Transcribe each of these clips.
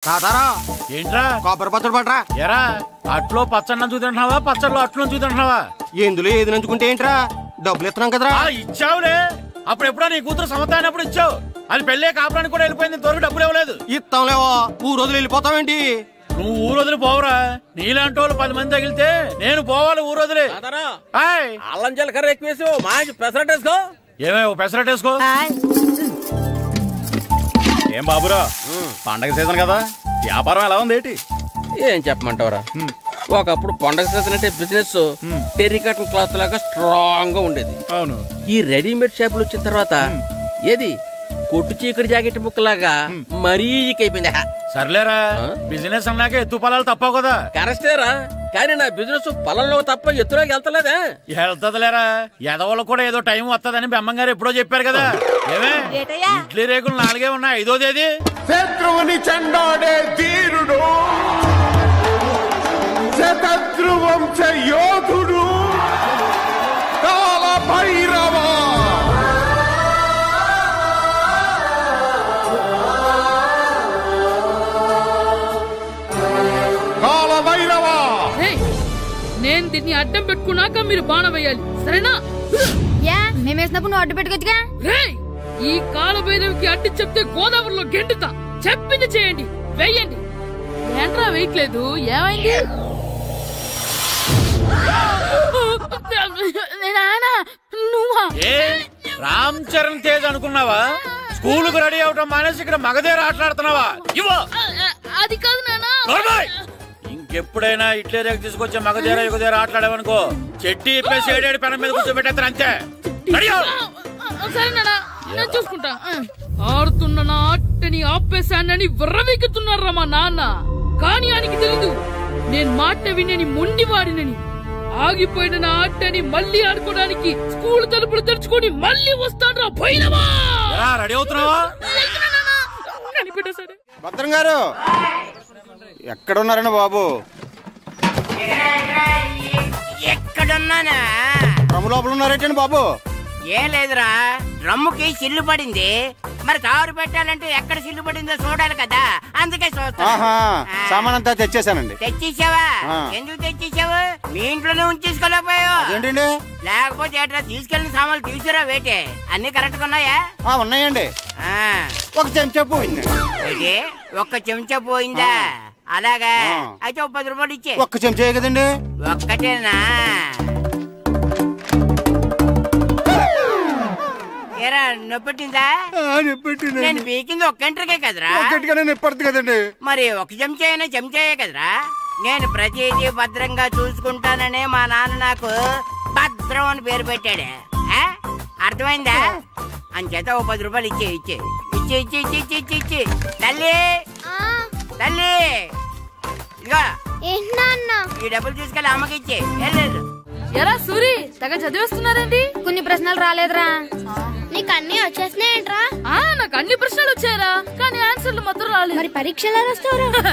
తాతారా ఏంట్రా కొబ్బరి పచ్చడి పడరా. ఎరా అట్లో పచ్చడి చూద్దంటున్నావా, పచ్చడిలో అట్లు చూద్దంటున్నావా? ఎందులో ఏది నంచుకుంటే ఏంట్రా, డబ్బులు ఇస్తున్నాం కదరా. ఇచ్చావులే, అప్పుడు ఎప్పుడో నీ కూతురు సమతాయినప్పుడు ఇచ్చావు. అది పెళ్ళే కాపురానికి కూడా వెళ్ళిపోయింది, తొరకు డబ్బులు ఇవ్వలేదు. ఇస్తాంలేవా, ఊరు వదిలి వెళ్ళిపోతావేంటి? నువ్వు ఊరు వదిలి పోవురా, నీలాంటి వాళ్ళు 10 మంది తగిలితే నేను పోవాలి ఊరు వదిలి. అల్లం జీలకర్ర ఎక్కువ వేసు, మంచి పెసరట్ వేసుకో. ఏమే పెసరట్ వేసుకో. ఏం బాబురా, పండగ సీజన్ కదా, వ్యాపారం ఎలా ఉంది ఏంటి? ఏం చెప్పమంటావరా, ఒకప్పుడు పండగ సీజన్ అంటే బిజినెస్ టెర్రికాటన్ క్లాత్ లాగా స్ట్రాంగ్ గా ఉండేది. అవును, ఈ రెడీమేడ్ షాపులు వచ్చిన తర్వాత ఏది కొట్టు చీకటి జాకెట్ ముక్కలాగా మరీ అయిపోయింది. సర్లేరా, బిజినెస్ అన్నాక ఎత్తు పొలాలు తప్పవు కదా. కరెక్టేరా, కానీ నా బిజినెస్ పొలంలో తప్ప ఎత్తులోకి వెళ్తలేదా? వెళ్తదిలేరా, ఎదవలకు కూడా ఏదో టైం వస్తుందని బెమ్మంగారు ఎప్పుడో చెప్పారు కదా. ఏమే ఇడ్లీ రేకులు 4 ఉన్నాయి, 5వ తేదీ. శత్రువుని చెండాడే ధీరుడు, శతద్రు వంశ యోధుడు కాల భైరవ. నేను దీన్ని అడ్డం పెట్టుకున్నాక మీరు బాణం వేయాలి, సరేనా? మేమేసినప్పుడు నువ్వు అడ్డు పెట్టుకోవచ్చుగా. ఈ కాలభైరవికి అడ్డు చెప్తే గోదావరిలో గెంటుతా. చెప్పింది చేయండి, వెయ్యండి. ఏంట్రా వేయట్లేదు, ఏమైంది? నువ్వా? రామ్ చరణ్ తేజ్ అనుకున్నావా? స్కూలుకు రెడీ అవటం మానేసి ఇక్కడ మగధేర ఆటలాడుతున్నావా? అది కాదు నానా. ఇంకెప్పుడైనా ఇట్లే రేపు తీసుకొచ్చే మగధేర యుగధేర ఆటలాడేవనుకో, చెట్టి ఇప్పేసి 7 పెనం మీద కూర్చోబెట్టేస్తారు అంతే. సరే నానా, నేను చూసుకుంటా. ఆడుతున్న నా ఆటని ఆపేశానని విర్రవీగుతున్నారా మా నాన్న. కానీ ఆయనకి తెలీదు నేను మాట వినని మొండివాడినని. ఆగిపోయిన నా ఆటని మళ్ళీ ఆడుకోవడానికి స్కూల్ తలుపులు తెరుచుకొని మళ్ళీ వస్తాను రా పోయినవా. రెడీ అవుతున్నావా? భద్రం గారు ఎక్కడున్నారండి బాబు? ఎక్కడున్నానా? డ్రమ్ము లోపల ఉన్నారేటండి బాబు? ఏం లేదురా, డ్రమ్ముకి సిల్లు పడింది. మరి కారు పెట్టాలంటే ఎక్కడ సిల్లు పడిందో చూడాలి కదా, అందుకే చూస్తా. సామాన్ అంతా తెచ్చేసానండి. తెచ్చేసావా? ఎందుకు తెచ్చేసావు? మీ ఇంట్లోనే ఉంచేసుకోలేకపోయావు ఏంటండి? లేకపోతే ఎట్లా తీసుకెళ్లిన సామాన్లు తీసుకురా వేటే. అన్ని కరెక్ట్ గా ఉన్నాయా? ఉన్నాయండి. ఒక చెంచా పోయింది. ఒక్క చెంచా పోయిందా? అలాగా, అయితే 10 రూపాయలు ఇచ్చే. ఒక్క చెంచా కదండి? ఒక్కటేనా? ఏరా నొప్పెట్టిందా? నేను పీకింది ఒక్క గంటకే కదరా. నొప్పడుతుంది కదండి. మరి ఒక చెంచాయనా చెంచాయే కదరా. నేను ప్రతిదీ భద్రంగా చూసుకుంటాననే మా నాన్న నాకు భద్రం అని పేరు పెట్టాడే. అర్థమైందా? అంచేత 10 రూపాయలు ఇచ్చే ఇచ్చే ఇచ్చే ఇచ్చే ఇచ్చే ఇచ్చే ఇచ్చే. తల్లి తల్లి, ఇదిగో ఈ డబ్బులు తీసుకెళ్ళి అమ్మకి ఇచ్చే. ఎలా సూరి తెగ చదివేస్తున్నారండి? కొన్ని ప్రశ్నలు రాలేదురా. నీకు అన్ని వచ్చేసినాయంట్రా? నాకు అన్ని ప్రశ్నలు వచ్చాయరా, కానీ ఆన్సర్లు మాత్రం రాలేదు. మరి పరీక్షలు రాస్తావురా?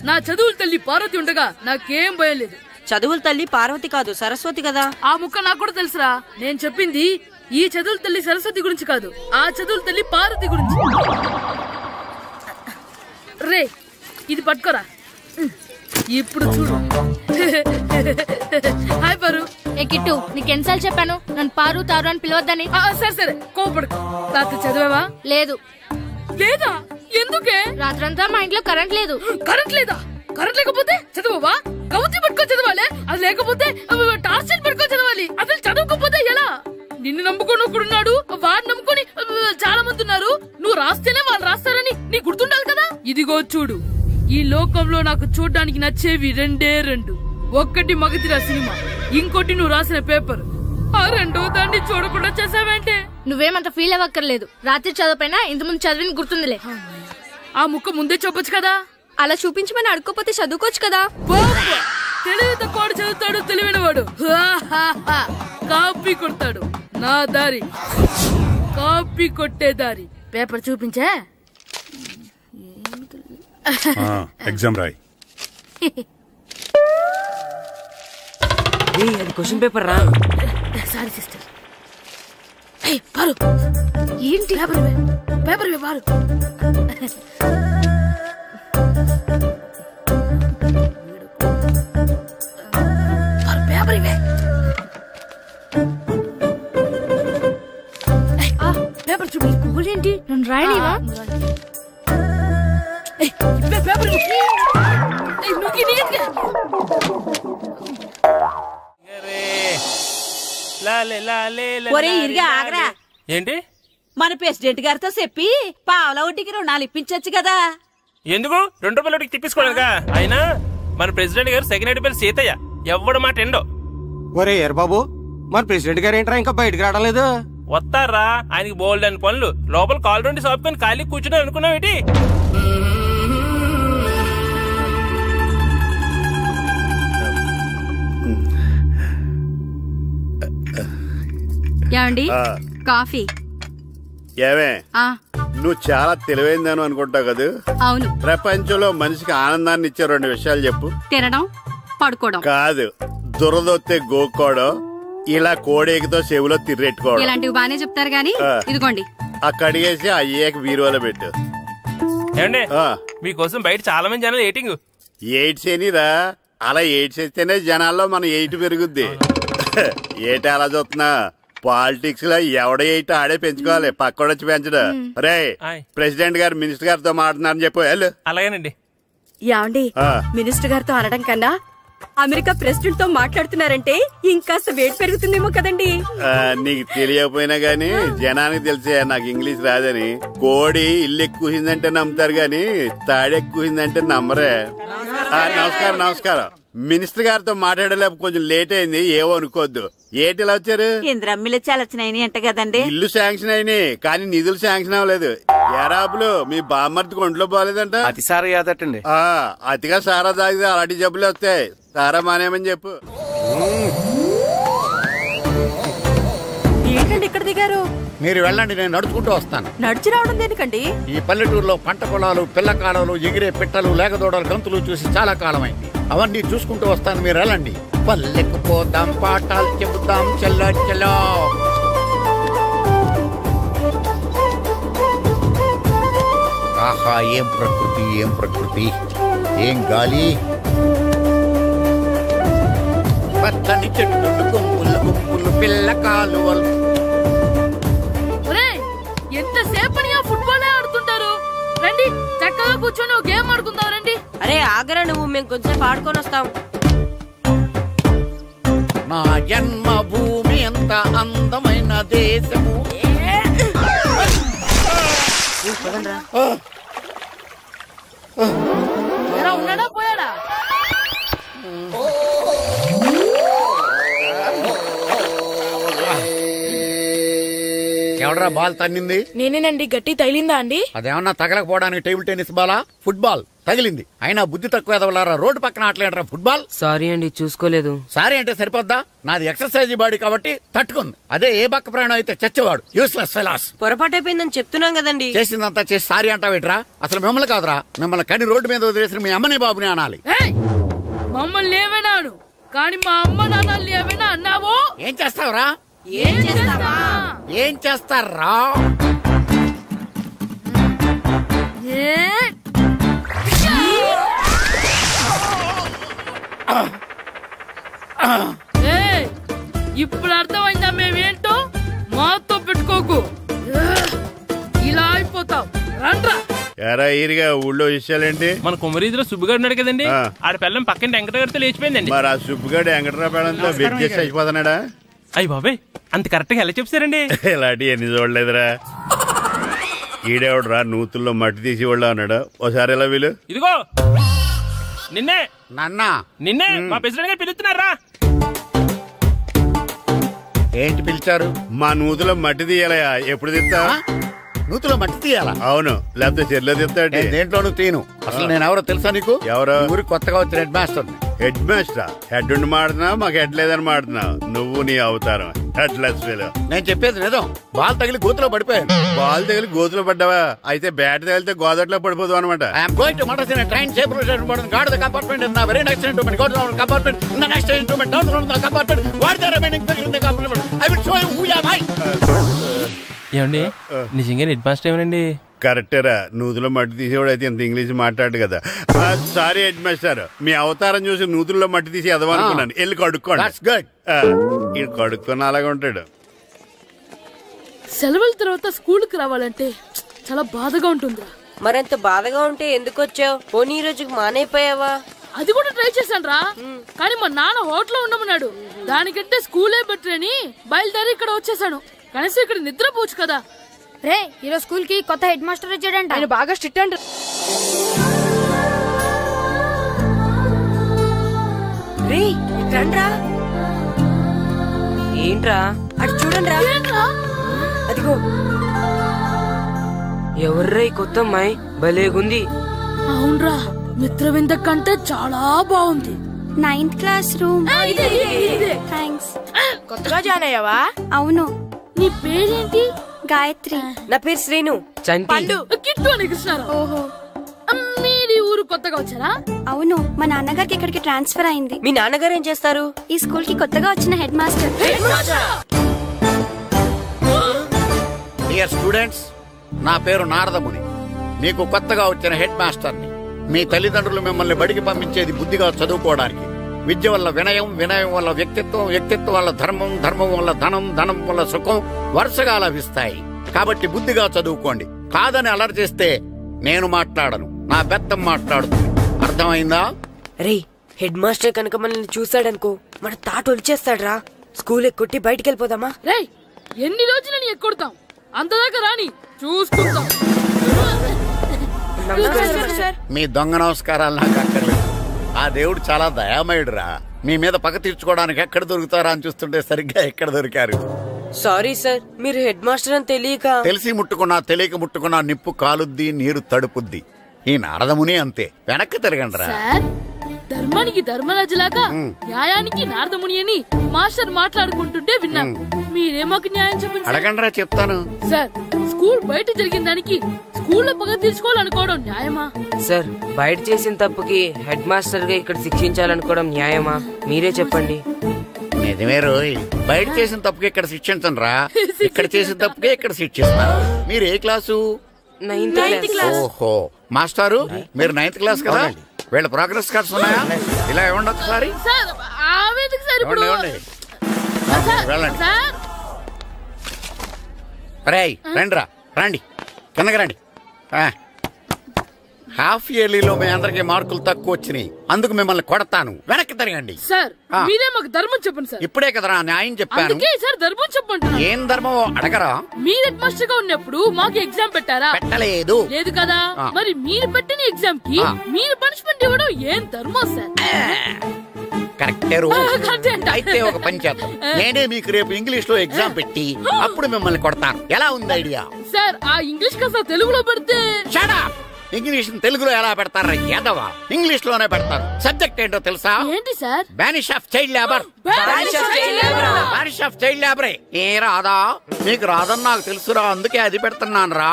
నా చదువుల తల్లి పార్వతి ఉండగా నాకేం భయం లేదు. చదువుల తల్లి పార్వతి కాదు, సరస్వతి కదా. ఆ ముక్క నాకు కూడా తెలుసురా. నేను చెప్పింది ఈ చదువుల తల్లి సరస్వతి గురించి కాదు, ఆ చదువుల తల్లి పార్వతి గురించి. రే ఇది పట్టుకోరా, ఇప్పుడు చూడు. హాయ్ పారు. ఏ కిట్టు, నీకెన్నిసార్లు చెప్పాను నన్ను పారు తారు అని పిలవద్దని? సరే సరే, కోపడుకో. రాత్రి చదివావా? లేదు. లేదా? ఎందుకే? రాత్రంతా మా ఇంట్లో కరెంట్ లేదు. కరెంట్ లేదా? కరెంట్ లేకపోతే చదవవా? కవిత పట్టుకొని చదవాలి. అది లేకపోతే టార్చ్ లైట్ పట్టుకొని చదవాలి. అసలు చదవకపోతే ఎలా? నిన్ను నమ్ముకొని ఒకడున్నాడు, వాడిని నమ్ముకొని చాలా మంది ఉన్నారు. నువ్వు రాస్తేనే వాళ్ళు రాస్తారని నీ గుర్తుండాలి కదా. ఇదిగో చూడు, ఈ లోకంలో నాకు చూడ్డానికి నచ్చేవి 2. ఒక్కటి మగధిర సినిమా, ఇంకోటి నువ్వు రాసిన పేపర్. ఆ 2వ దాన్ని చూడకుండా చేసావేంటే? నువ్వేమంత ఫీల్ అవ్వక్కర్లేదు. రాత్రి చదవపోయినా ఇంతకుముందు చదివిన గుర్తుందిలే. ఆ ముక్క ముందే చెప్పొచ్చు కదా. అలా చూపించమని అడుక్కోపోతే చదువుకోవచ్చు కదా. తెలివి తక్కువ చదువుతాడు, తెలివైన వాడు కాపీ కొడతాడు. నా దారి కాపీ కొట్టే దారి. పేపర్ చూపించే. ఎగ్జామ్ రాయి. అది క్వశ్చన్ పేపర్ రా. Sorry sister. పారు, ఏంటి పేపర్? పేపర్ పారు. పేపర్ ఇవే. పేపర్ చూడు. ఏంటి నన్ను రాయనివా? పేపర్ ఆగరా. ఏంటి? మన ప్రెసిడెంట్ గారితో చెప్పి పావల వడ్డీకి రుణాలు ఇప్పించచ్చు కదా. ఎందుకు? 2 రూపాయల వడ్డీకి తిప్పించుకోలేదుగా. అయినా మన ప్రెసిడెంట్ గారు సెకండ్ పేరు సీతయ్య ఎవ్వడు మాట ఎండో. ఒరే ఎర్రబాబు, మన ప్రెసిడెంట్ గారు ఏంట్రా ఇంకా బయటకు రావడం లేదు? వస్తారా, ఆయనకి బోల్డ్ అని పనులు. లోపల కాల్ రెండు సాపుకొని ఖాళీ కూర్చుని అనుకున్నావు ఏంటి? ఏమండి కాఫీ? ఏమే నువ్వు చాలా తెలివైందని అనుకుంటావు కదా? అవును. ప్రపంచంలో మనిషికి ఆనందాన్ని ఇచ్చే 2 విషయాలు చెప్పు. తినడం, పడుకోవడం. కాదు, దురదొత్తే గోక్కోవడం, ఇలా కోడేకితో చెవులో తిర్రెట్టుకోవడం. ఇలాంటివి బానే చెప్తారు గానీ ఇదిగోండి. కడిగేసి అయ్యాక బీరువాలో పెట్టు. ఏమండి, మీకోసం బయట చాలా మంది జనాలు ఎయిటింగ్. ఎయిడ్స్ ఏనిరా? అలా ఎయిడ్స్ వేస్తేనే జనాల్లో మన ఎయిట్ పెరుగుద్ది. ఏటి అలా చూస్తున్నా? పాలిటిక్స్ లో ఎవడ ఎయిట్ ఆడే పెంచుకోవాలి, పక్కడొచ్చి పెంచడం. రే, ప్రెసిడెంట్ గారు మినిస్టర్ గారితో మాట్లాడుతున్నారని చెప్పు. వెళ్ళు. అలాగేనండి. యాండి, మినిస్టర్ గారితో అనడం కన్నా అమెరికా ప్రెసిడెంట్ తో మాట్లాడుతున్నారంటే ఇంకాస్త వేడి పెరుగుతుందేమో కదండి. నీకు తెలియకపోయినా గానీ జనానికి తెలిసే నాకు ఇంగ్లీష్ రాదని. కోడి ఇల్లు ఎక్కువసిందంటే నమ్ముతారు గాని తాడెక్కువసిందంటే నమ్మరే. నమస్కారం. నమస్కారం. మినిస్టర్ గారితో మాట్లాడలేక కొంచెం లేట్ అయింది, ఏవో అనుకోవద్దు. ఏటి ఇలా వచ్చారు? ఇంద్రమ్మిలు చాలచ్చినాయి అంట కదండి. ఇల్లు శాంక్షన్ అయినాయి కానీ నిధులు శాంక్షన్ అవ్వలేదు. ఎరాపులు మీ బామ్మర్తికి ఒంట్లో పోలేదంట. అతిసారా యాదటండి. అతిగా సారా తాగితే అలాంటి జబ్బులు వస్తాయి. సారా మానేమని చెప్పు. ఏంటండి ఇక్కడ దిగారు? మీరు వెళ్ళండి, నేను నడుచుకుంటూ వస్తాను. నడిచి రావడం దేనికండి? ఈ పల్లెటూరులో పంట పొలాలు, పిల్ల కాలాలు, ఎగిరే పిట్టలు, లేకదోడలు, గంతులు చూసి చాలా కాలమైంది. అవన్నీ చూసుకుంటూ వస్తాను, మీరు వెళ్ళండి. పల్లెకు పోదాం, పాఠాలు చెబుతాం, చల్లో చల్లో. ఆహా, ఏం ప్రకృతి, ఏం ప్రకృతి, ఏం గాలి. పచ్చని చెట్లు, గుంపులు గుంపులు, పిల్ల కాలువలు. ఎంతసేపని ఫుట్బాల్ ఆడుతుంటారు? రండి, చక్కగా కూర్చొని గేమ్ ఆడుకుందాం. రండి. అరే ఆగరా నువ్వు, మేము కొంచెం ఆడుకొని వస్తాం. నా జన్మభూమి ఎంత అందమైన దేశము. ఉన్నాడా పోయాడా? ఎవడరా బాల్ తన్నింది? నేనేనండి. గట్టి తగిలిందా అండి? అదేమన్నా తగలకపోవడానికి టేబుల్ టెన్నిస్ బాలా, ఫుట్బాల్ తగిలింది. అయినా బుద్ధి తక్కువ ఎదవలారా, రోడ్డు పక్కన ఆటలేడరా ఫుట్బాల్. సారీ అండి, చూసుకోలేదు. సారీ అంటే సరిపోద్దా? నాది ఎక్సర్సైజ్ బాడీ కాబట్టి తట్టుకుంది. అదే ఏ బక్క ప్రాణం అయితే చచ్చేవాడు. Useless fellas. పొరపాటు అయిపోయిందని చెప్తున్నాం కదండి. చేసిందంతా చేసి సారీ అంటావేట్రా? అసలు మిమ్మల్ని కాదురా, మిమ్మల్ని కని రోడ్డు మీద వదిలేసిన మీ అమ్మని బాబుని అనాలి. మమ్మల్ని ఏమైనాను కానీ మా అమ్మ నాన్నల్ని ఏమైనా అన్నావో ఏం చేస్తావురా? ఏం చేస్తారా? ఇప్పుడు అర్థమైందా మేమేంటో? మాతో పెట్టుకోకు, ఇలా అయిపోతాం. రండ్రా. ఎరా ఈరిగా ఊళ్ళో విషయాలేంటి? మన కుమరీధిలో సుబ్బుగాడు ఉన్నాడు కదండి, ఆడ పిల్లం పక్కన వెంకటగారితో లేచిపోయిందండి. మరి ఆ సుబ్బుగాడు వెంకటరావు పిల్లంతో వెయిట్ చేసి అయిపోతున్నాడా? అయ్యి బాబాయ్, అంత కరెక్ట్ గా ఎలా చెప్తారండి? ఇలాంటి ఎన్ని చూడలేదురా. ఈడేవడరా నూతుల్లో మట్టి తీసి వాళ్ళు అన్నాడు. ఓసారి ఎలా వీలు? ఇదిగో నిన్నే. నాన్న నిన్నే మా ప్రెసిడెంట్ గారు పిలుస్తున్నారా? ఏంటి పిలిచారు? మా నూతులో మట్టి తీయాలయా. ఎప్పుడు తీస్తా? నూతులో మట్టి తీయాలా? అవును, లేకపోతే చెర్లో తీస్తాడు. దేంట్లోనూ తీను. అసలు నేను ఎవరో తెలుసా నీకు? ఎవరో? ఊరికి కొత్తగా వచ్చిన head master. Head master? Head ఉండి మాడుతున్నావు, మాకు హెడ్ లేదని మాడుతున్నావు. నువ్వు నీ అవతారం హెడ్ లెస్ ఫెలో. నేను చెప్పేది నిజం. బాల్ తగిలి గోతులో పడిపోయాను. బాల్ తగిలి గోతులో పడ్డావా? అయితే బ్యాట్ తగిలితే గోదట్లో పడిపోదు అనమాట. I'm going to motor in train safeguard the compartment in the very next instrument. Go to the compartment in the next instrument. Down from the compartment. What the remaining thing in the compartment? I will show you who you are. ఏమండి, నిజంగా head master ఏమనండి? కరెక్టేరా, నూతులో మట్టి తీసేవాడు అయితే ఇంత English మాట్లాడు కదా. Sorry head master, మీ అవతారం చూసి నూతుల్లో మట్టి తీసి ఎదవనుకున్నాను. వెళ్ళి కడుక్కోండి. ఈడు కడుక్కొని అలాగే ఉంటాడు. సెలవుల తర్వాత స్కూల్కి రావాలంటే చాలా బాధగా ఉంటుందిరా. మరంత బాధగా ఉంటే ఎందుకు వచ్చావు? పోనీ ఈ రోజుకి మానైపోయావా? అది కూడా ట్రై చేశాను రా, కానీ మా నాన్న హోటల్లో ఉండమన్నాడు. దానికంటే స్కూలే బెటర్ అని బయలుదేరి ఇక్కడ వచ్చేసాను. కనీసం ఇక్కడ నిద్రపోవచ్చు కదా. రే, ఈరోజు స్కూల్ కి కొత్త హెడ్ మాస్టర్ వచ్చాడంట. ఆయన బాగా స్ట్రిక్ట్ అంట. రే రండ్రా. ఏంట్రా అటు చూడండి రా. అదిగో ఎవర్రా ఈ కొత్త అమ్మాయి? భలేగుంది. అవునరా, మిత్రవింద కంటే చాలా బాగుంది. 9th class room. థ్యాంక్స్. కొత్తగా జాయిన్ అయ్యావా? అవును. నీ పేరేంటి? గాయత్రి. నా పేరు శ్రీను. పండు. కిట్టు అని కృష్ణారావు. ఓహో, మీరు ఊరు కొత్తగా వచ్చారా? అవును, మా నాన్నగారికి ఇక్కడికి ట్రాన్స్ఫర్ అయింది. మీ నాన్నగారు ఏం చేస్తారు? ఈ స్కూల్ కి కొత్తగా వచ్చిన హెడ్ మాస్టర్. డియర్ స్టూడెంట్స్, నా పేరు నారదముని. మీకు కొత్తగా వచ్చిన హెడ్ మాస్టర్ని. మీ తల్లిదండ్రులు మిమ్మల్ని బడికి పంపించేది బుద్ధిగా చదువుకోవడానికి. విద్య వల్ల వినయం, వినయం వల్ల వ్యక్తిత్వం, వ్యక్తిత్వం వల్ల ధర్మం, ధర్మం వల్ల ధనం, ధనం వల్ల సుఖం వరుసగా లభిస్తాయి. కాబట్టి బుద్ధిగా చదువుకోండి. కాదని అలర్ చేస్తే నేను మాట్లాడను, నా బెత్తం మాట్లాడుతుంది. అర్థమైందా? రే, హెడ్ మాస్టర్ కనుక మనల్ని చూసాడనుకో మన తాట ఒలిచేస్తాడ్రా. స్కూల్ ఎక్కొట్టి బయటికి వెళ్ళిపోదామా? రే, ఎన్ని రోజులని ఎక్కొడతాం? అంతదాకా రాని చూసుకుంటాం. మీ దొంగ నమస్కారాలు నాకు అక్కర్లేదు. ఆ దేవుడు చాలా దయామయుడురా. మీ మీద పగ తీర్చుకోవడానికి ఎక్కడ దొరుకుతారా అని చూస్తుంటే సరిగ్గా ఎక్కడ దొరికారు. సారీ సార్, మీరు హెడ్ మాస్టర్ అని తెలియక. తెలిసి ముట్టుకున్నా తెలియక ముట్టుకున్నా నిప్పు కాలుద్ది, నీరు తడుపుద్ది. ఈ నారదముని అంతే. వెనక్కి తిరగండిరా. ధర్మానికి ధర్మరాజులాగా న్యాయానికి నారదముని అని మాస్టర్ మాట్లాడుకుంటుంటే విన్నాం. మీరేమాకు న్యాయం చెప్పండి. అడగండిరా, చెప్తాను. సార్, స్కూల్ బయట జరిగిన దానికి స్కూల్లో పగ తీర్చుకోవాలనుకోవడం న్యాయమా? సార్, బయట చేసిన తప్పుకి హెడ్ మాస్టర్ గా ఇక్కడ శిక్షించాలనుకోవడం న్యాయమా? మీరే చెప్పండి. నిజమే రోయ్, బయట చేసిన తప్పుకి ఇక్కడ శిక్షించను రా. ఇక్కడ చేసిన తప్పుకే ఇక్కడ శిక్షిస్తాను. మీరు ఏ క్లాసు? 9th class. ఓహో, మాస్టారు మీరు 9th క్లాస్ కదా? వీళ్ళ ప్రోగ్రెస్ కార్డ్స్ ఉన్నాయా? ఇలా ఇవ్వండి ఒకసారి. వెళ్ళండి. రేయ్ రండిరా, రండి కిందకి రండి. హాఫ్ ఇయర్లీలో మీ అందరికి మార్కులు తక్కువ వచ్చినాయి, అందుకు మిమ్మల్ని కొడతాను. వెనక్కి తిరగండి. సార్, మీరే మాకు ధర్మం చెప్పండి సార్. ఇప్పుడే కదరా న్యాయం చెప్పాను. సార్, ధర్మం చెప్పండి. ఏం ధర్మం అడగరా? మీరు హెడ్ మాస్టర్ గా ఉన్నప్పుడు మాకు ఎగ్జామ్ పెట్టారా? పెట్టలేదు. లేదు కదా? మరి మీరు పెట్టిన ఎగ్జామ్ కి మీరు పనిష్మెంట్ ఇవ్వడం ఏం ధర్మం సార్? కరెక్టే. అయితే ఒక పని చేద్దాం, నేనే మీకు రేపు ఇంగ్లీష్ లో ఎగ్జామ్ పెట్టి అప్పుడు మిమ్మల్ని కొడతాను. ఎలా ఉంది ఐడియా? సార్, ఆ ఇంగ్లీష్ కాస్త తెలుగులో పెడితే. ఇంగ్లీష్ తెలుగులో ఎలా పెడతారా యాదవా? ఇంగ్లీష్ లోనే పెడతారు. సబ్జెక్ట్ ఏంటో తెలుసా? ఏంటి sir? Banish of child labour. Banish of child లేబరే. ఏ రాదా? మీకు రాదని నాకు తెలుసురా, అందుకే అది పెడుతున్నాను రా.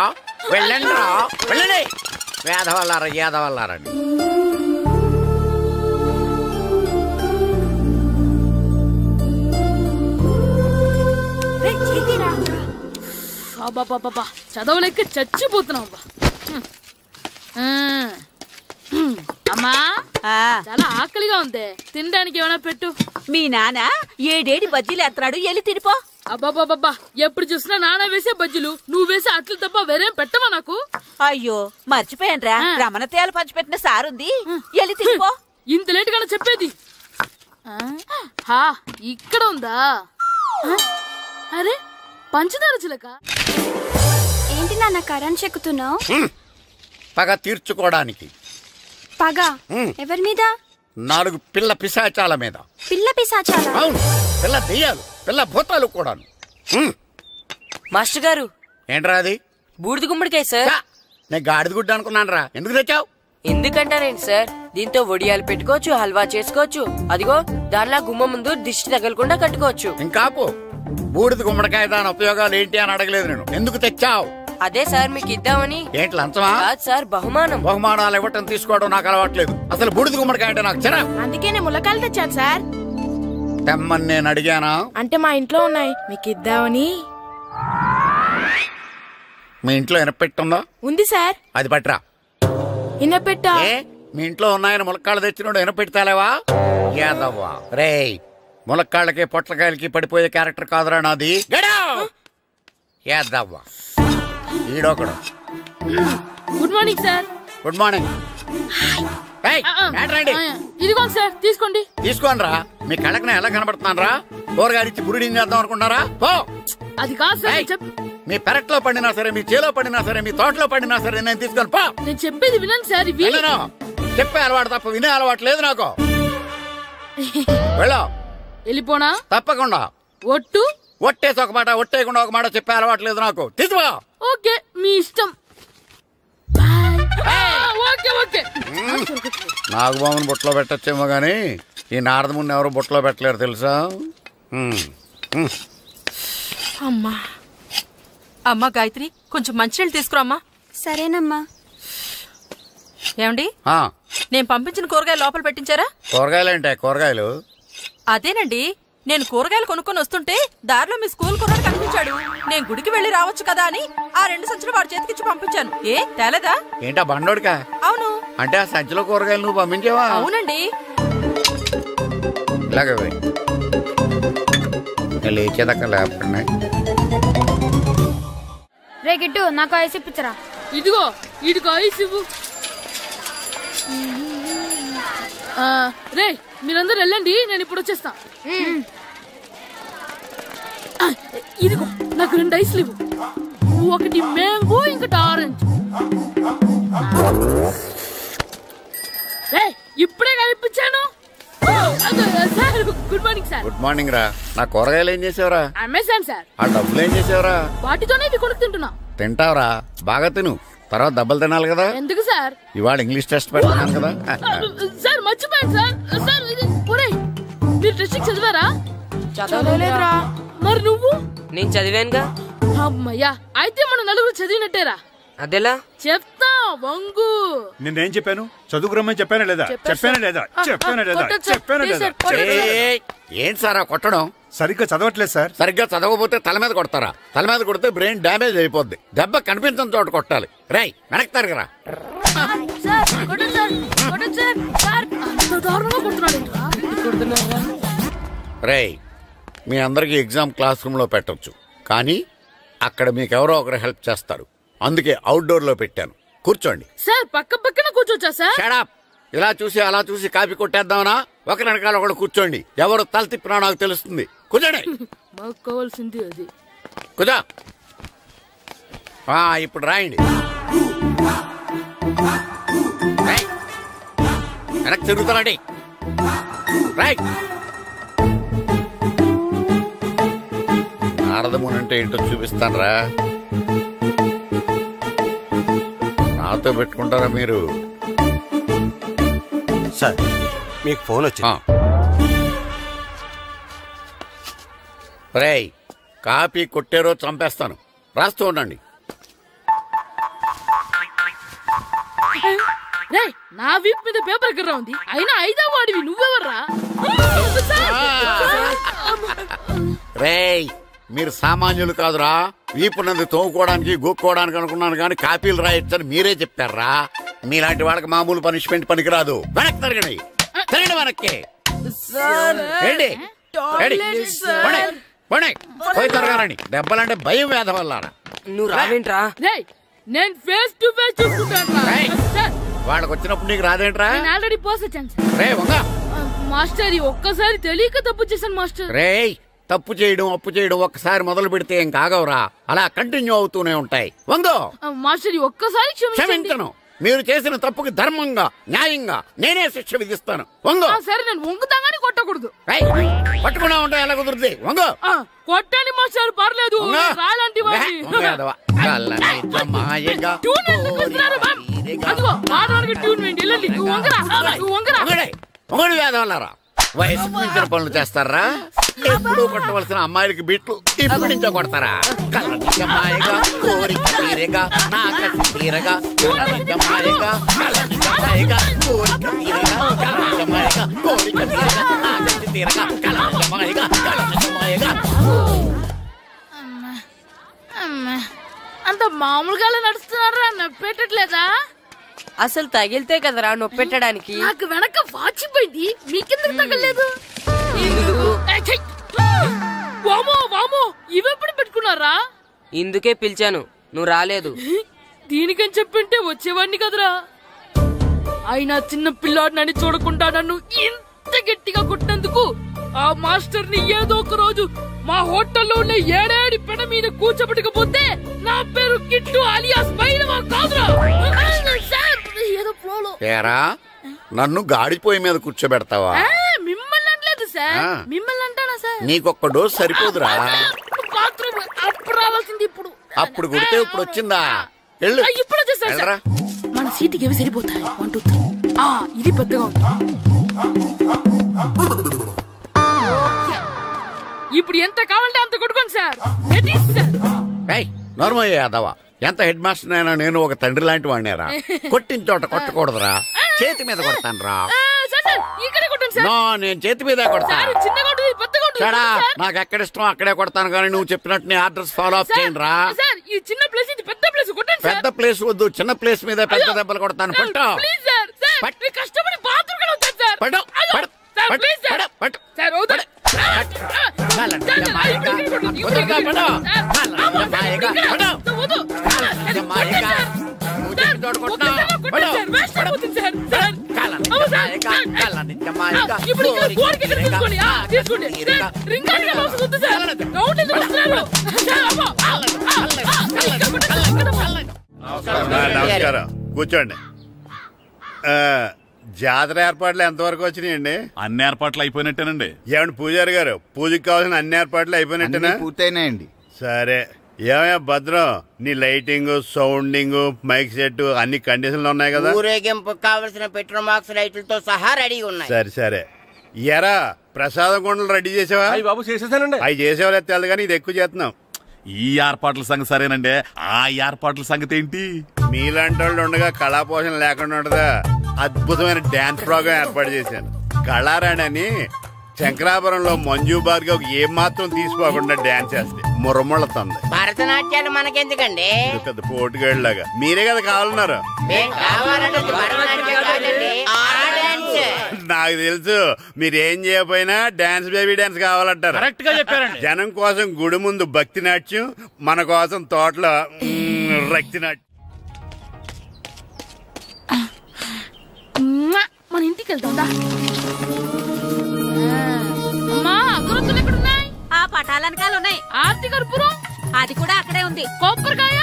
వెళ్ళండి రా, వెళ్ళండి. వేదవల్లారా, యాదవల్లారండి. చదవలేక చచ్చిపోతున్నాం. అమ్మా, చాలా ఆకలిగా ఉంది, తినడానికి ఏమైనా పెట్టు. మీ నాన్న 7 బజ్జీలు ఎత్తాడు, వెళ్ళి తినిపో. అబ్బాబాబా, ఎప్పుడు చూసినా నాన్న వేసే బజ్జీలు, నువ్వు వేసే అట్లు తప్ప వేరేం పెట్టవా నాకు? అయ్యో మర్చిపోయానురా, రమణ తేలు పంచిపెట్టిన సారుంది, వెళ్ళి తినిపో. ఇంత లేట్ గా చెప్పేది. ఇక్కడ ఉందా? అరే, పంచదార చిలక. ఏంటి నాన్న కరెంట్ చెక్కుతున్నావు? పగ తీర్చుకోవడానికి. పగ ఎవరి మీద? 4 పిల్ల పిశాచాల మీద. పిల్ల పిశాచాల? అవును, పిల్ల దెయ్యాలు, పిల్ల భూతాలు కూడాను. మాస్టర్ గారు, ఏంట్రా అది? బూడిద గుమ్మడికాయ సార్. నేను గాడిద గుడ్డ అనుకున్నాను రా. ఎందుకు తెచ్చావు? ఎందుకంటారేంటి సార్, దీంతో వడియాలు పెట్టుకోవచ్చు, హల్వా చేసుకోవచ్చు. అదిగో దానిలా గుమ్మ ముందు దిష్టి తగలకుండా కట్టుకోవచ్చు. ఇంకాపు, బూడిద గుమ్మడికాయ దాని ఉపయోగాలు ఏంటి అని అడగలేదు నేను. ఎందుకు తెచ్చావు? అదే సార్ మీకు ఇద్దామని. ఏంటి లంచమా? కాదు సార్, బహుమానం. బహుమానాలు ఇవ్వటం తీసుకోవడం నాకు అలవాట్లేదు. అసలు బూడిద గుమ్మడికాయ అంటే నాకు చిరా. అందుకే నేను ములకాయలు తెచ్చాను సార్. తెమ్మని నేను అడిగానా? అంటే మా ఇంట్లో ఉన్నాయి, మీకు ఇద్దామని. మీ ఇంట్లో ఎనపెట్టుందా? ఉంది సార్. అది పట్రా. ఇనపెట్టా? మీ ఇంట్లో ఉన్నాయని ములక్కాళ్ళు తెచ్చినోడు ఎనపెడతాలేవా? యాదవ్వా రేయ్, ములక్కాళ్ళకి పొట్లకాయలకి పడిపోయే క్యారెక్టర్ కాదురా నాది. యాదవ్వా ఈడొకడు. Good morning sir. Good morning. ఇదిగోండి సార్, తీసుకోండి. తీసుకోనరా, మీ కళ్ళకి ఎలా కనబడుతున్నాను రా? కూరగాయలిచ్చి బురిడి చేద్దాం అనుకుంటారా? అది కాదు సార్. మీ పెరట్లో పండినా సరే, మీ చేలో పండినా సరే, మీ తోటలో పండినా సరే నేను తీసుకొని పో. నేను చెప్పేది వినండి సార్. చెప్పే అలవాటు తప్ప వినే అలవాటు లేదు నాకు. వెళ్ళా. వెళ్ళిపోనా? తప్పకుండా. ఒట్టు? ఒట్టేసి ఒక మాట, ఒట్టేయకుండా ఒక మాట చెప్పే అలవాటు లేదు నాకు. తీసుకో. ఓకే, మీ ఇష్టం. నాగబాబుని బుట్టలో పెట్టచ్చేమో గాని ఈ నారదముని ఎవరు బుట్టలో పెట్టలేరు తెలుసా? అమ్మా అమ్మా గాయత్రి, కొంచెం మంచినీళ్ళు తీసుకురామ్మా. సరేనమ్మా. ఏమండి, నేను పంపించిన కూరగాయలు లోపల పెట్టించారా? కూరగాయలు ఏంటే? కూరగాయలు అదేనండి, నేను కూరగాయలు కొనుక్కొని వస్తుంటే దారిలో మీ స్కూల్ కుర్రాడు కనిపించాడు. నేను గుడికి వెళ్లి రావచ్చు కదా అని ఆ 2 సంచులు వాడి చేతికిచ్చి పంపించాను. ఏ తేలేదా? ఏంటా బండోడికా? అవును. అంటే ఆ సంచిలో కూరగాయలు నువ్వు పంపించావా? అవునండి. ఇలాగే లేచేదాకా లేపండి. రే గిట్టు, నాకు ఐస్ ఇప్పించరా. ఇదిగో ఇదిగో ఐస్ ఇవ్వు. రే మీరందరూ వెళ్ళండి, నేను ఇప్పుడు వచ్చేస్తా. ఇదిగో నాకు 2 ఐస్లు ఇవ్వు. ఒకటి మ్యాంగో, ఇంకటి ఆరెంజ్. ఇప్పుడే కనిపించాను. Good morning sir. Good morning రా. నా కూరగాయలు ఏం చేసావురా? Amazon sir. ఆ డబ్బులు ఏం చేసావురా? వాటితోనే ఇవి కొనుక్కు తింటున్నా. తింటావురా, బాగా తిను. తర్వాత దెబ్బలు తినాలి కదా. ఎందుకు సార్? ఇవాళ ఇంగ్లీష్ టెస్ట్ పెడతాను కదా. సార్ మర్చిపోయాను సార్. సార్ మీరు టెస్టింగ్ చదివారా? చదవలేదురా. మరి నువ్వు? నేను చదివానుగా. అమ్మయ్యా, అయితే మన నలుగురు చదివినట్టేరా. అదెలా? చెప్తా వంగు. నేనేం చెప్పాను? చదువుకురమ్మని చెప్పానా లేదా? చెప్పానా లేదా? చెప్పానా లేదా? చెప్పానా లేదా? ఏంటి సార్ కొట్టడం? సరిగ్గా చదవట్లేదు సార్. సరిగ్గా చదవకపోతే తల మీద కొడతారా? తల మీద కొడితే బ్రెయిన్ డ్యామేజ్ అయిపోద్ది. దెబ్బ కనిపించిన చోట కొట్టాలి. రేయ్ వెనక్కి తరగరా. రేయ్, మీ అందరికి ఎగ్జామ్ క్లాస్ రూమ్ లో పెట్టొచ్చు, కానీ అక్కడ మీకెవరో ఒకరు హెల్ప్ చేస్తారు. అందుకే అవుట్డోర్ లో పెట్టాను. కూర్చోండి. సార్ పక్క పక్కన కూర్చోచ్చా సార్? Shut up. ఇలా చూసి అలా చూసి కాపీ కొట్టేద్దామనా? ఒకరి వెనకాల ఒకడు కూర్చోండి. ఎవరు తల తిప్పినా నాకు తెలుస్తుంది. కూర్చోండి. మాకు కావాల్సింది అది. కూర్చో. ఇప్పుడు రాయండి. వెనక్కి తిరుగుతారండి. రైట్. నారదముని అంటే ఏంటో చూపిస్తానరా. నాతో పెట్టుకుంటారా మీరు? సార్ మీకు ఫోన్ వచ్చింది. రేయ్, కాపీ కొట్టారో చంపేస్తాను. రాస్తూ ఉండండి. నా వీప్ మీద పేపర్ ఎక్కడ ఉంది? అయినా 5వ వాడివి నువ్వెవర్రా? రేయ్, మీరు సామాన్యులు కాదురా. వీపున్నది తోముకోవడానికి గోక్కోవడానికి అనుకున్నాను కానీ కాపీలు రాయొచ్చని మీరే చెప్పారా. మీలాంటి వాళ్ళకి మామూలు పనిష్మెంట్ పనికిరాదు. వెనక్కి తిరగండి. తిరగండి వెనక్కి. పోయి తిరగారండి. దెబ్బలంటే భయం వేద వల్ల. నువ్వు రావేంట్రా? నేను ఫేస్ టు ఫేస్ చూసుకుంటాను. వాళ్ళకి వచ్చినప్పుడు నీకు రాదేంట్రా? Already పోసొచ్చాను master. ఒక్కసారి తెలియక తప్పు చేశాను మాస్టర్. రేయ్, తప్పు చేయడం అప్పు చేయడం ఒక్కసారి మొదలు పెడితే ఏం కాగవరా. అలా కంటిన్యూ అవుతూనే ఉంటాయి. వందో మాస్టర్, ఒక్కసారి క్షమించను. మీరు చేసిన తప్పుకి ధర్మంగా న్యాయంగా నేనే శిక్ష విధిస్తాను. వంగో. సరే, నేను వంగుతాగానే కొట్టకూడదు. పట్టుకున్నా ఉంటా ఎలా కుదురుతుంది? వంగో. కొట్టండి మాస్టర్, పర్లేదు. రాలాంటి వయసు మించిన పనులు చేస్తారా? ఎప్పుడు కొట్టవలసిన అమ్మాయిలకి బిట్లు ఇప్పుడు నుంచో కొడతారా? కలనిజమాయగా కోరిక తీరగా నాకసి తీరగా కలనిజమాయగా కలనిజమాయగా కోరిక తీరగా కలనిజమాయగా కోరిక తీరగా నాకసి తీరగా కలనిజమాయగా కలనిజమాయగా. అంత మా మామూలుగా నడుస్తున్నారా నొప్పెట్టట్లేదా? అసలు తగిలితే కదరా నొప్పెట్టడానికి. నాకు వెనక వాచిపోయింది, మీకెందుకు తగలేదు? వామో వామో, ఇవెప్పుడు పెట్టుకున్నారా? ఇందుకే పిలిచాను, నువ్వు రాలేదు. దీనికని చెప్పింటే వచ్చేవాడిని కదరా. అయినా చిన్న పిల్లాడినని చూడకుండా నన్ను ఇంత గట్టిగా కొట్టినందుకు ఆ మాస్టర్ ని ఏదో ఒక రోజు మా హోటల్లో ఉన్న 7 పెన మీద కూర్చోబెట్టకపోతే నా పేరు కిట్టు అలియాస్ బైరవా కాదురా. ఏదో ఫ్లోలో నన్ను గాడిపోయి మీద కూర్చోబెడతావా? మిమ్మల్ని అనలేదు సార్, మిమ్మల్ని అంటానా సార్? నీకొక్క డోస్ సరిపోదురా. బాత్రూమ్ అప్పుడు రావాల్సింది ఇప్పుడు. అప్పుడు కొడితే ఇప్పుడు వచ్చిందా? ఇప్పుడు వచ్చేసా సార్. మన సీటుకి ఏవి సరిపోతాయి? 1 2 3. ఇది పెద్దగా ఉంది. ఇప్పుడు ఎంత కావాలంటే అంత కొట్టుకోండి సార్. నోర్మయ్య యాదవా, ఎంత హెడ్ మాస్టర్ అయినా నేను ఒక తండ్రి లాంటి వాడినేరా. కొట్టిన చోట కొట్టకూడదురా, చేతి మీద కొడతాను రా. నేను చేతి మీద కొడతాను. నాకు ఎక్కడ ఇష్టం అక్కడే కొడతాను, కానీ నువ్వు చెప్పినట్టు నీ ఆర్డర్స్ ఫాలో అప్ చేయండి రా. పెద్ద ప్లేస్ వద్దు, చిన్న ప్లేస్ మీద పెద్ద దెబ్బలు కొడతాను. పట్టు నమస్కారం, కూర్చోండి. జాతర ఏర్పాట్లు ఎంతవరకు వచ్చినాయండి? అన్ని ఏర్పాట్లు అయిపోయినట్టేనండి. ఏమండి పూజారి గారు, పూజకి కావాల్సిన అన్ని ఏర్పాట్లు అయిపోయినట్టేనా? పూర్తయినాయండి. సరే, ఏమయ్యా భద్రం, నీ లైటింగ్, సౌండింగ్, మైక్ సెట్ అన్ని కండిషన్లు ఉన్నాయి కదా? ఊరేగింపు కావలసిన పెట్రోల్ మార్క్స్ లైట్లతో సహా రెడీ ఉన్నాయి. సరే సరే. ఎరా ప్రసాదం కొండలు రెడీ చేసావా? బాబు చేసేసానండి. అవి చేసేవాళ్ళు తెలదు కానీ ఇది ఎక్కువ చేస్తున్నాం. ఈ ఏర్పాట్ల సంగతి సరేనండి, ఆ ఏర్పాట్ల సంగతి ఏంటి? మీలాంటి వాళ్ళు ఉండగా కళాపోషణ లేకుండా ఉండదా? అద్భుతమైన డాన్స్ ప్రోగ్రాం ఏర్పాటు చేశాను. కళారాణి అని శంకరాపురంలో మంజు భార్గవ్ ఏం మాత్రం తీసుకోకుండా డాన్స్ చేస్తే మురముళ్ళతుంది. భరతనాట్యాలు మనకెందుకండి? పెద్ద పోటుగాళ్ళలాగా మీరే కదా కావాలన్నారు. నాకు తెలుసు, మీరేం చేయకపోయినా డాన్స్ బేబీ డాన్స్ కావాలంటారు. కరెక్ట్ గా చెప్పారండి. జనం కోసం గుడి ముందు భక్తి నాట్యం, మన కోసం తోటలో రక్తి నాట్యం. మన ఇంటికి వెళ్తా. అమ్మా, అగరొత్తులు ఎక్కడున్నాయి? ఆ పటాలనకాలు ఉన్నాయి. ఆర్తి కర్పూరం అది కూడా అక్కడే ఉంది. కొబ్బరికాయ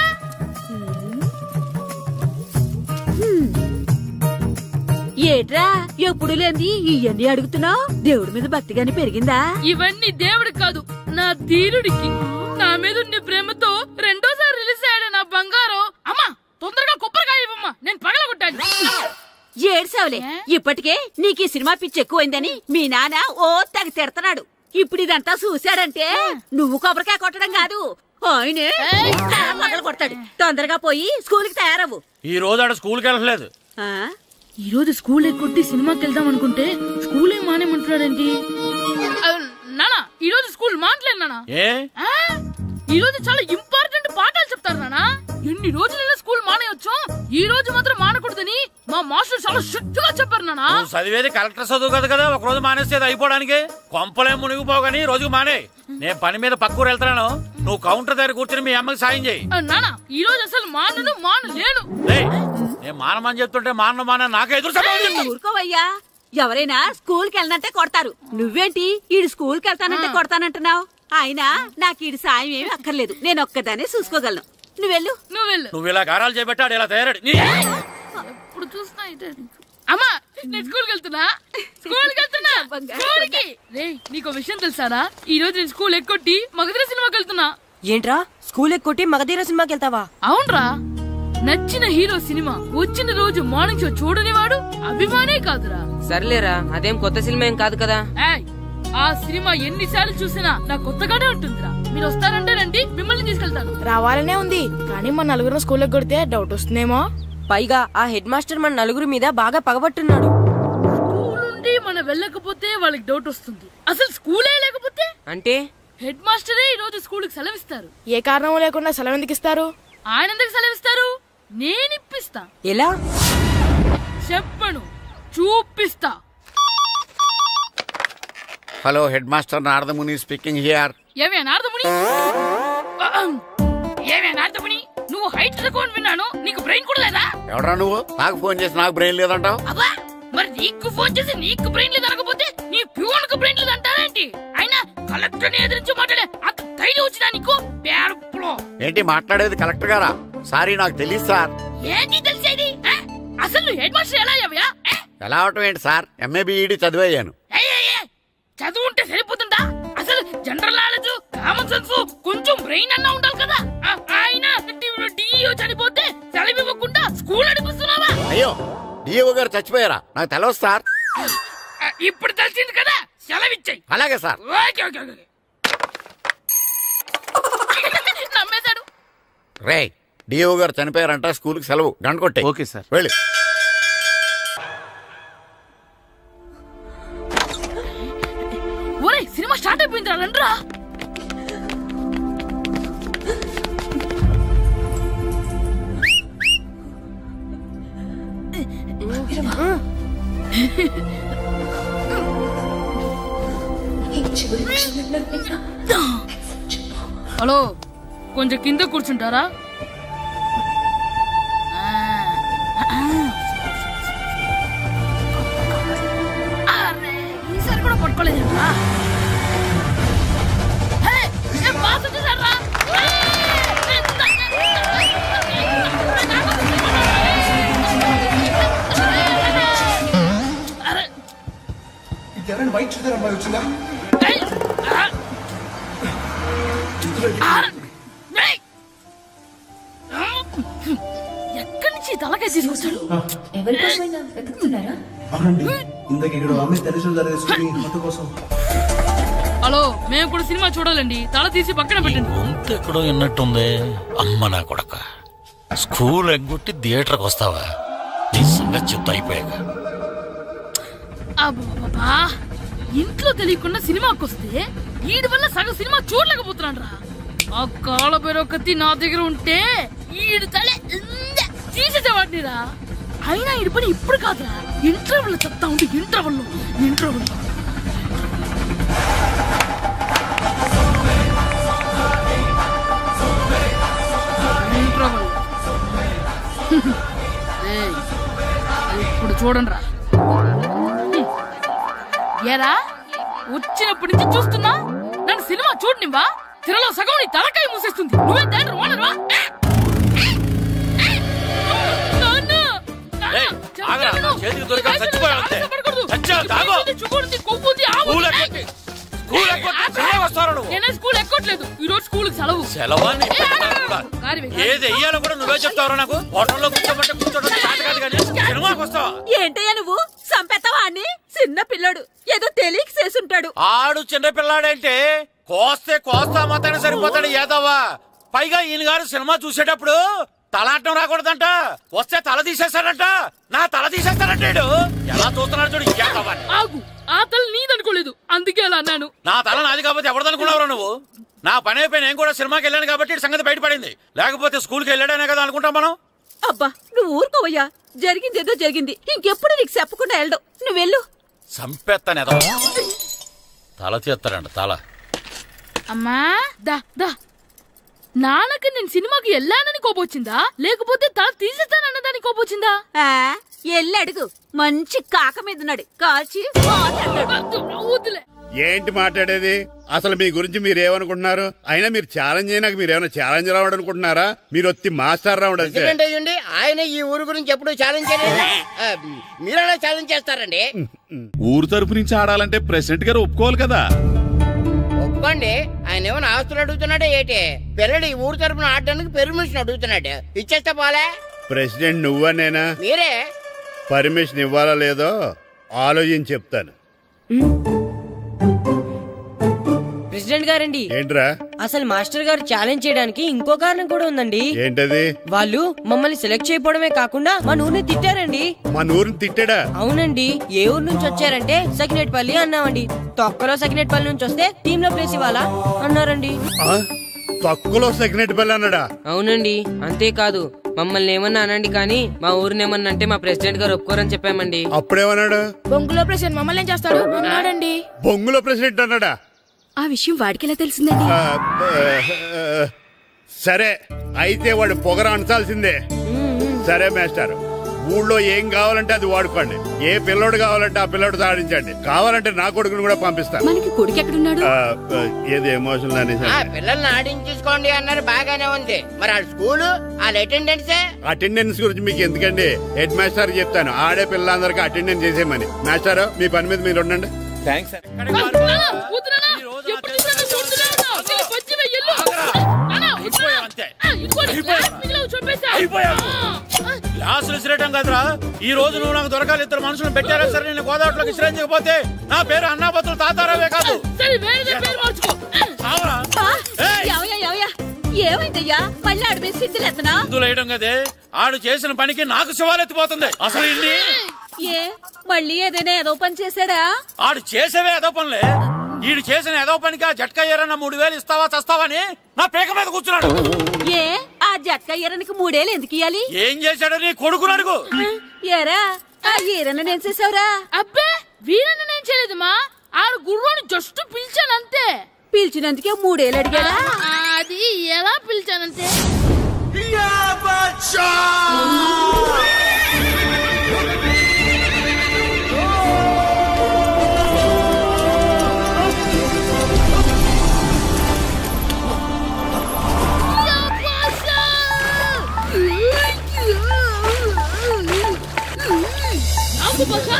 ఏట్రా ఎప్పుడు లేని ఇవన్నీ అడుగుతున్నావు? దేవుడి మీద భక్తి గాని పెరిగిందా? ఇవన్నీ దేవుడికి కాదు, నా ధీరుడికి. నా మీద ఉండే ప్రేమతో రెండోసారి రిలీజ్ అయ్యాడు నా బంగారం. అమ్మా, తొందరగా కొబ్బరికాయ ఇవ్వమ్మా, నేను పగలగొట్టాను. ఏడ్సావులే, ఇప్పటికే నీకు ఈ సినిమా పిచ్చి ఎక్కువైందని మీ నాన్న ఓ తెగ తిడతాడు. ఇప్పుడు ఇదంతా చూశాడంటే నువ్వు కొబ్బరికాయ కొట్టడం కాదు, ఆయనే పగలు కొడతాడు. తొందరగా పోయి స్కూల్ కి తయారవు. ఈ రోజు ఆడ స్కూల్కి వెళ్ళలేదు. ఈ రోజు స్కూల్ ఎక్కొట్టి సినిమాకి వెళ్దాం అనుకుంటే స్కూల్ ఏం మానేమంటున్నాడండి? నానా, ఈ రోజు స్కూల్ మానట్లేదు నానా. ఈ రోజు చాలా ఇంపార్టెంట్ పాఠాలు చెప్తారు నానా. ఎన్ని రోజులైనా స్కూల్ మానేయొచ్చు, ఈ రోజు మాత్రం మానకూడదని మా మాస్టర్ చాలా స్ట్రిక్ట్ గా చెప్పారు నానా. చదివేది కలెక్టర్ చదువు కదా కదా, ఒక రోజు మానేస్తే అయిపోవడానికి. కొంపలే మునిగిపోగాని రోజుకు మానే. నేను పని మీద పక్కూరు వెళ్తాను, నువ్వు కౌంటర్ దగ్గర కూర్చొని మీ అమ్మకి సాయం చేయి. నానా, ఈ రోజు అసలు మానలేను. నేను మానమని చెప్తుంటే మాన నాకే ఎదురు. ఊరుకోవయ్యా, ఎవరైనా స్కూల్ కి వెళ్ళనంటే కొడతారు. నువ్వేంటి ఈడు స్కూల్ కి వెళ్తానంటే కొడతానంటున్నావు? అయినా నాకు ఈడు సాయం ఏమి అక్కర్లేదు, నేను ఒక్కదానే చూసుకోగలను. నువ్వెళ్ళు. నువ్వు ఇలా గారాలు చేపెట్టాడు ఇలా తయారాడు. ఇప్పుడు చూస్తా. అమ్మా, నేను స్కూల్కి వెళ్తున్నా. స్కూల్కి నీకు విషయం తెలుసారా? ఈ రోజు నేను స్కూల్ ఎక్కొట్టి మగధీర సినిమాకి వెళ్తున్నా. ఏంట్రా, స్కూల్ ఎక్కొట్టి మగధీర సినిమాకి వెళ్తావా? అవునరా, నచ్చిన హీరో సినిమా వచ్చిన రోజు మార్నింగ్ షో చూడనివాడు అభిమానే కాదురా. సర్లేరా, అదేం కొత్త సినిమా ఏం కాదు కదా. ఆ సినిమా ఎన్నిసార్లు చూసినా నాకు కొత్తగానే ఉంటుందిరా. మీరు వస్తారంటే రండి, మిమ్మల్ని తీసుకెళ్తాను. రావాలనే ఉంది, కానీ మన నలుగురు స్కూల్కి కొడితే డౌట్ వస్తుందేమో. పైగా ఆ హెడ్ మాస్టర్ మన నలుగురి మీద బాగా పగబట్టున్నాడు. స్కూల్ నుండి మనం వెళ్ళకపోతే వాళ్ళకి డౌట్ వస్తుంది. అసలు స్కూలే లేకపోతే అంటే హెడ్ మాస్టరే ఈ రోజు స్కూల్ కి సెలవిస్తారు. ఏ కారణం లేకుండా సెలవు ఎందుకు ఇస్తారు? ఆయన ఎందుకు సెలవిస్తారు? నేను ఇప్పిస్తా. ఎలా చెప్పను, చూపిస్తా. Hello, head master Naradamuni speaking here. ఏమే నారదముని, ఏమే నారదముని, నువ్వు హైట్ తక్కువ విన్నాను, నీకు బ్రెయిన్ కూడా లేదా? ఎవరా నువ్వు? నాకు ఫోన్ చేసి నాకు బ్రెయిన్ లేదంటావు? అబ్బా, మరి నీకు ఫోన్ చేసి నీకు బ్రెయిన్ లేదనకపోతే నీ ప్యూన్కు బ్రెయిన్ లేదంటారేంటి? అయినా కలెక్టర్ ని ఎదిరించి మాట్లాడే అంత ధైర్యం వచ్చినా నీకు? ఏంటి మాట్లాడేది? కలెక్టర్ గారా? సారీ, నాకు తెలియదు సార్. ఏంటి తెలిసేది? అసలు నువ్వు హెడ్ మాస్టర్ ఎలా అయ్యావా? ఎలా అవటం ఏంటి సార్? MA B Ed చదివయ్యాను. చదువు ఉంటే సరిపోతుందా? అసలు జనరల్ నాలెడ్జ్, కామన్ సెన్స్, కొంచెం బ్రెయిన్ అన్నా ఉండాలి కదా. ఆయన డిఇఓ చనిపోతే సెలవు ఇవ్వకుండా స్కూల్ నడిపిస్తున్నావా? అయ్యో, డిఇఓ గారు చచ్చిపోయారా? నాకు తెలియదు సార్. ఇప్పుడు తెలిసింది కదా, సెలవిచ్చాయి. అలాగే సార్. నమ్మేశాడు. రే, డిఇఓ గారు చనిపోయారంట, స్కూల్ కి సెలవు. గంట కొట్టే. Okay sir. వెళ్ళి. ఒరే, సినిమా స్టార్ట్ అయిపోయింది, రండ్రా. హలో, కొంచెం కింద కూర్చుంటారా? ఈసారి కూడా పట్టుకోలేదు. వైట్ చూద్దరు అమ్మాయి వచ్చిందా? ఎక్కడి నుంచి తలకాయ తీసుకొచ్చాడు? ఇంతకు ఇక్కడ అమ్మాయి తల్లి కోసం. హలో, మేము కూడా సినిమా చూడాలండి. తల తీసి పక్కన పెట్టండి. గొంతు ఎక్కడో విన్నట్టుంది. అమ్మ నా కొడక, స్కూల్ ఎగ్గొట్టి థియేటర్కి వస్తావా? నీ సంగతి చెప్తా అయిపోయాక. అబ్బా, ఇంట్లో తెలియకుండా సినిమాకి వస్తే వీడి వల్ల సగం సినిమా చూడలేకపోతున్నాడు రా. ఆ కాళ్ళ బెరొకతి నా దగ్గర ఉంటే ఈడు తలే తీసేసేవాడిని రా. అయినా ఈడి పని ఇప్పుడు కాదురా, ఇంటర్వెల్ చెప్తా ఉంటే ఇంటర్వెల్ ఇప్పుడు చూడండి రా. ఏరా, వచ్చినప్పటి నుంచి చూస్తున్నా, నన్ను సినిమా చూడనివ్వా? తిరలో సగం నీ తలకాయ మూసేస్తుంది. నువ్వే దాని ఓనర్వా? నేనే స్కూల్ ఎక్కట్లేదు, ఈ రోజు స్కూల్ సెలవు. ఏది వెయ్యాలో కూడా నువ్వే చెప్తావు నాకు. హోటల్లో కూర్చోబట్టే కూర్చోడం కాదు కానీ సినిమాకి వస్తావా? ఏంటయ్యా నువ్వు? సంపెత్తవా అని? చిన్న పిల్లడు, ఏదో తెలియక చేసుంటాడు. ఆడు చిన్న పిల్లాడంటే కోస్తే కోస్తా మాత్రమే సరిపోతాడు ఏదవ్వా. పైగా ఈయన గారు సినిమా చూసేటప్పుడు తలాటం రాకూడదంట, వస్తే తల తీసేస్తాడంట. నా తల తీసేస్తాడంటాడు. ఎలా చూస్తున్నాడు చూడు. ఆగు, ఆ తల నీదనుకోలేదు, అందుకే అలా అన్నాను. నా తల నాది కాబట్టి ఎవరిదనుకున్నావురా నువ్వు? నా పని అయిపోయి నేను కూడా సినిమాకి వెళ్ళాను కాబట్టి సంగతి బయటపడింది. లేకపోతే స్కూల్కి వెళ్ళాడనే కదా అనుకుంటాం మనం. అబ్బా, నువ్వు ఊరుకోవయ్యా. జరిగిందేదో జరిగింది, ఇంకెప్పుడు నీకు చెప్పకుండా వెళ్ళడు. నువ్వు వెళ్ళు. సంపెత్తనే తల తీస్తాడంట. తల అమ్మా, దా దా. నాన్నకి నేను సినిమాకి వెళ్ళానని కోపొచ్చిందా, లేకపోతే తల తీసేస్తానన్నదాని కోపొచ్చిందా? ఎల్లి అడుగు. మంచి కాక మీద ఉన్నాడు, కాల్చి ఏంటి మాట్లాడేది? అసలు మీ గురించి మీరేమనుకుంటున్నారు? అయినా మీరు ఛాలెంజ్ అయినాక మీరేమైనా ఛాలెంజ్ రావడం అనుకుంటున్నారా? మీరు వచ్చి మాస్టర్ రావడం. ఆయన ఈ ఊరు గురించి ఎప్పుడు ఛాలెంజ్ చేయలేదు. మీరెలా ఛాలెంజ్ చేస్తారండి? ఊరు తరపు నుంచి ఆడాలంటే ప్రెసిడెంట్ గారు ఒప్పుకోవాలి కదా. ఒప్పుకోండి. ఆయన ఏమైనా ఆస్తులు అడుగుతున్నాడే ఏంటి? పిల్లడు ఈ ఊరు తరపున ఆడడానికి పెర్మిషన్ అడుగుతున్నాడు. ఇచ్చేస్తే పోలే. ప్రెసిడెంట్ నువ్వా నేనా? మీరే. పర్మిషన్ ఇవ్వాలా లేదో ఆలోచించి చెప్తాను. ప్రెసిడెంట్ గారండి, ఏంట్రా? అసలు మాస్టర్ గారు ఛాలెంజ్ చేయడానికి ఇంకో కారణం కూడా ఉందండి. ఏంటది? వాళ్ళు మమ్మల్ని సెలెక్ట్ చేయకపోవడమే కాకుండా మా ఊరిని తిట్టారండి. మా ఊరిని తిట్టాడా? అవునండి. ఏ ఊరు నుంచి వచ్చారంటే సకినేట్పల్లి అన్నామండి. తొక్కలో సకినేట్పల్లి నుంచి వస్తే టీమ్ లో ప్లేస్ ఇవ్వాలా అన్నారండి. తక్కువలో సెకండ్ పిల్ల అన్నాడా? అవునండి, అంతేకాదు మమ్మల్ని ఏమన్నా అనండి కానీ మా ఊరిని ఏమన్నా అంటే మా ప్రెసిడెంట్ గారు ఒప్పుకోరని చెప్పామండి. అప్పుడేమన్నాడు? బొంగులో ప్రెసిడెంట్ మమ్మల్ని ఏం చేస్తాడు అన్నాడండి. బొంగులో ప్రెసిడెంట్ అన్నాడా? ఆ విషయం వాడికి ఎలా తెలిసిందండి? సరే అయితే వాడు పొగర అంచాల్సిందే. సరే మాస్టర్, ఊళ్ళో ఏం కావాలంటే అది వాడుకోండి. ఏ పిల్లోడు కావాలంటే ఆ పిల్లోడు సాధించండి. కావాలంటే నా కొడుకుని కూడా పంపిస్తాను. మనకి కొడుకు ఎక్కడున్నాడు? ఏది ఎమోషనల్ అనేసి పిల్లల్ని ఆడించేసుకోండి అన్నారు, బాగానే ఉంది. మరి ఆ స్కూలు వాళ్ళ అటెండెన్స్ గురించి మీకు ఎందుకండి, హెడ్ మాస్టర్ చెప్తాను. ఆడే పిల్లలందరికీ అటెండెన్స్ చేసేయమని. మాస్టర్ మీ పని మీద మీరు ఉండండి. థ్యాంక్స్. క్లాసులు విసిరేయటం కదరా, ఈ రోజు నువ్వు నాకు దొరకాలి. ఇద్దరు మనుషులు పెట్టారా సరే, నేను గోదావరిలోకి విసిరించకపోతే నా పేరు అన్నాపత్రులు తాతారావే కాదు. ఏమైందయ్యా? మళ్ళీ ఆడి సిద్ధులేతనా వేయడం కదే, ఆడు చేసిన పనికి నాకు శివాలెత్తిపోతుంది. అసలు ఇన్ని ఏ మళ్ళీ ఏదైనా ఏదో పని చేశాడా? ఆడు చేసేవే ఏదో పనులే. ఈడు చేసిన ఏదో పనికి ఆ జట్కా ఏరన్న 3000 ఇస్తావా చస్తావని నా పేక మీద కూర్చున్నాడు. ఏ ఆ జట్కా ఈరనికి 3000 ఎందుకు ఇయ్యాలి? ఏం చేశాడో నీ కొడుకుని అడుగు. ఏరా ఆ ఈరన్న నేను చేసావురా? అబ్బే వీరన్న నేను చేయలేదమ్మా, ఆడు గుర్రోని జస్ట్ పిలిచానంతే. పిలిచినందుకే 3000 అడిగాడా? అది ఎలా పిలిచానంతే.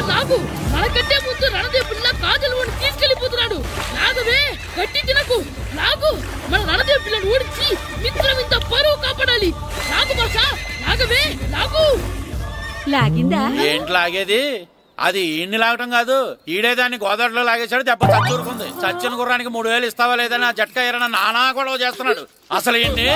నాకు మనకంటే ముందు రణదేవుడిలా కాజల్ వాడిని తీసుకెళ్లిపోతున్నాడు. నాగవే గట్టి తినకు. నాకు మన రణదేవు పిల్లని ఓడించి మిత్రం ఇంత పరువు కాపాడాలి. నాకు భాష నాగవే నాకు లాగిందా? ఏంటి లాగేది? అది ఈయన్ని లాగటం కాదు, ఈడేదాన్ని గోదావరిలో లాగేశాడు. దెబ్బ చచ్చూరుకుంది. చచ్చిన గుర్రానికి 3000 ఇస్తావా లేదని ఆ జట్కా ఏరన్నా నానా గొడవ చేస్తున్నాడు. అసలు ఈయన్ని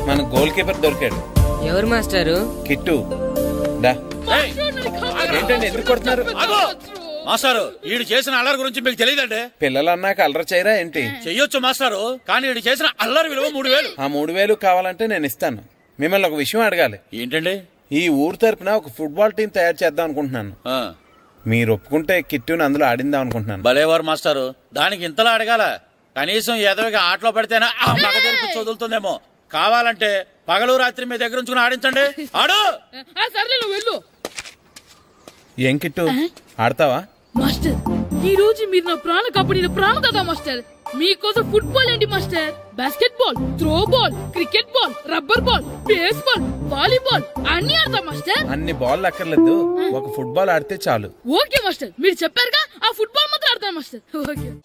మన గోల్ కీపర్ దొరికాడు. ఎవరు మాస్టారు? కిట్టు. ఏంటండి ఎందుకు కొడుతున్నారు? మాస్టారు ఈడు చేసిన అల్లరి గురించి మీకు తెలియదండి. పిల్లలు అన్నాక అల్లరి చేయరా ఏంటి? చెయ్యొచ్చు మాస్టారు, కానీ ఈడు చేసిన అల్లరి విలువ 3000. ఆ 3000 కావాలంటే నేను ఇస్తాను. మిమ్మల్ని ఒక విషయం అడగాలి. ఏంటండి? ఈ ఊరు తరపున ఒక ఫుట్బాల్ టీం తయారు చేద్దాం అనుకుంటున్నాను. మీరు ఒప్పుకుంటే కిట్టుని అందులో ఆడిందాం అనుకుంటున్నాను. భలేవారు మాస్టారు, దానికి ఇంతలా అడగాల? కనీసం ఎదవిగా ఆటలో పడితేనే ఆ మగ తెరిపి చదువుతుందేమో. కావాలంటే పగలు రాత్రి మీ దగ్గర ఉంచుకుని ఆడించండి. ఆడు. ఏం కిట్టు ఆడతావా? మాస్టర్ ఈ రోజు మీరు నా ప్రాణ కాపాడిన ప్రాణదాత మాస్టర్. మీకోసం ఫుట్బాల్ ఏంటి master, basket ball, throw ball, cricket ball, rubber ball, base ball, volleyball అన్ని ఆడతా మాస్టర్. అన్ని బాల్ అక్కర్లేదు, ఒక ఫుట్బాల్ ఆడితే చాలు. ఓకే మాస్టర్, మీరు చెప్పారుగా ఆ ఫుట్బాల్ మాత్రం ఆడతాను మాస్టర్. ఓకే.